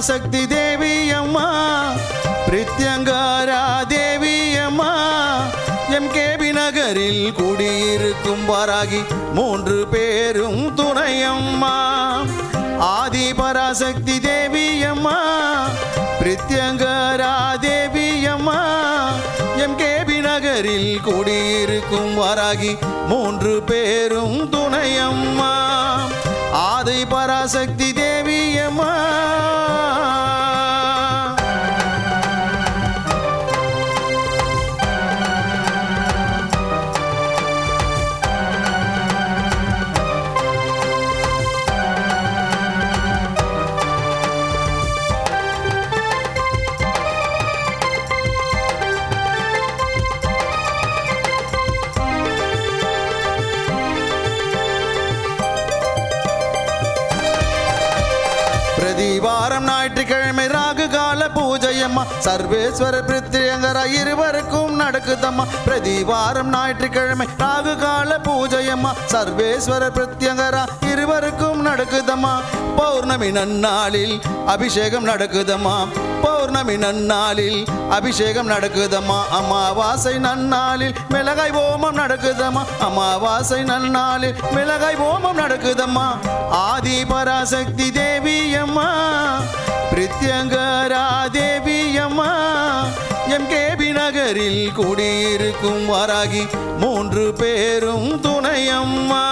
பராசக்தி தேவி அம்மா பிரித்யங்காரா தேவி அம்மா எம்கேபி நகரில் குடியிருக்கும் வாராகி 3 பேரும் துணையம்மா ஆதி பராசக்தி தேவி அம்மா பிரித்யங்காரா தேவி அம்மா எம்கேபி நகரில் குடியிருக்கும் வாராகி 3 பேரும் துணையம்மா ஆதி பராசக்தி தேவி அம்மா பிரதிவாரம் ஞாயிற்றுக்கிழமை ராகு கால பூஜையம்மா சர்வேஸ்வர பிரித்யங்கரா இருவருக்கும் நடக்குதம்மா பிரதிவாரம் ஞாயிற்றுக்கிழமை ராகு கால பூஜையம்மா சர்வேஸ்வர பிரித்யங்கரா இருவருக்கும் நடக்குதம்மா பௌர்ணமி நன்னாளில் அபிஷேகம் நடக்குதம்மா பௌர்ணமி நன்னாளில் அபிஷேகம் நடக்குதம்மா அமாவாசை நன்னாளில் மிளகாய் ஓமம் நடக்குதம்மா அமாவாசை நன்னாளில் மிளகாய் ஓமம் நடக்குதம்மா ஆதி பராசக்தி தேவி அம்மா பிரித்யங்கரா தேவி அம்மா எம்கேபி நகரில் குடியிருக்கும் வாராகி 3 பேரும் துணையம்மா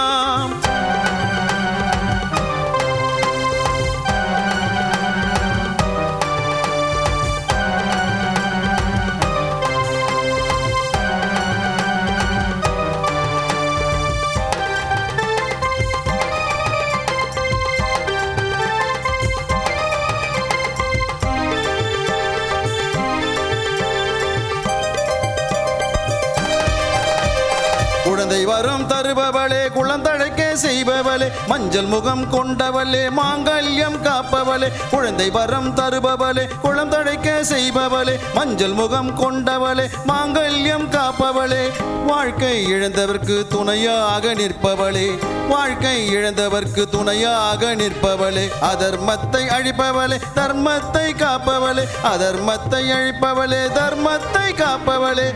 குழந்தை வரம் தருபவளே குழந்தழைக்க செய்பவளே மஞ்சள் முகம் கொண்டவளே மாங்கல்யம் காப்பவளே குழந்தை வரம் தருபவளே குழந்தழைக்க செய்பவளே மஞ்சள் முகம் கொண்டவளே மாங்கல்யம் காப்பவளே வாழ்க்கை இழந்தவர்க்கு துணையாக நிற்பவளே வாழ்க்கை இழந்தவர்க்கு துணையாக நிற்பவளே அதர்மத்தை அழிப்பவளே தர்மத்தை காப்பவளே அதர்மத்தை அழிப்பவளே தர்மத்தை காப்பவளே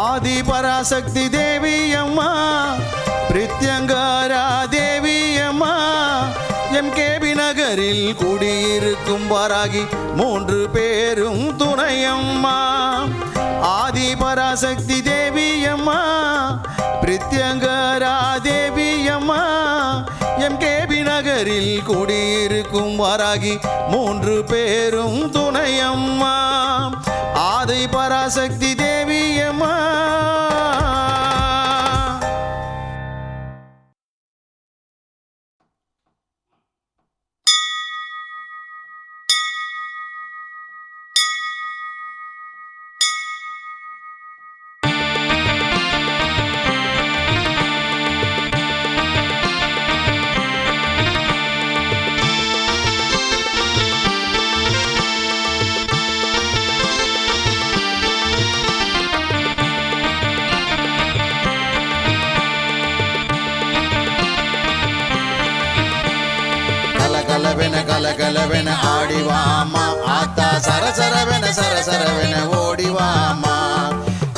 ஆதி பராசக்தி தேவி அம்மா பிரித்யங்கரா தேவி அம்மா எம்கேபி நகரில் குடியிருக்கும் வாராகி 3 பேரும் துணையம்மா ஆதி பராசக்தி தேவி அம்மா பிரித்யங்கரா தேவி அம்மா எம்கேபி நகரில் குடியிருக்கும் வாராகி 3 பேரும் துணையம்மா ஆதி பராசக்தி தேவி அம்மா கலகலவென ஆடிவாமா ஆத்தா சரசரவென ஓடிவாமா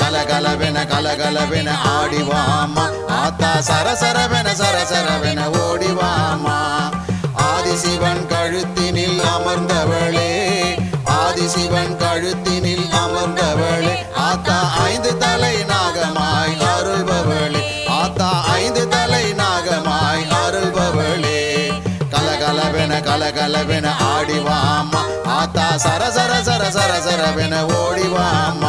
கலகலவென ஆடிவாமா ஆத்தா சரசரவென ஓடிவாமா ஆதிசிவன் கழுத்தினில் அமர்ந்தவளே ஆதிசிவன் கழுத்தினில் அமர்ந்தவளே ஆத்தா 5 தலை நாகமாய் அருள்பவளே ஆத்தா 5 தலை நாகமாய் அருள்பவளே கலகலவென ஆடிவாமா ஆத்தா சரசரவென ஓடிவாமா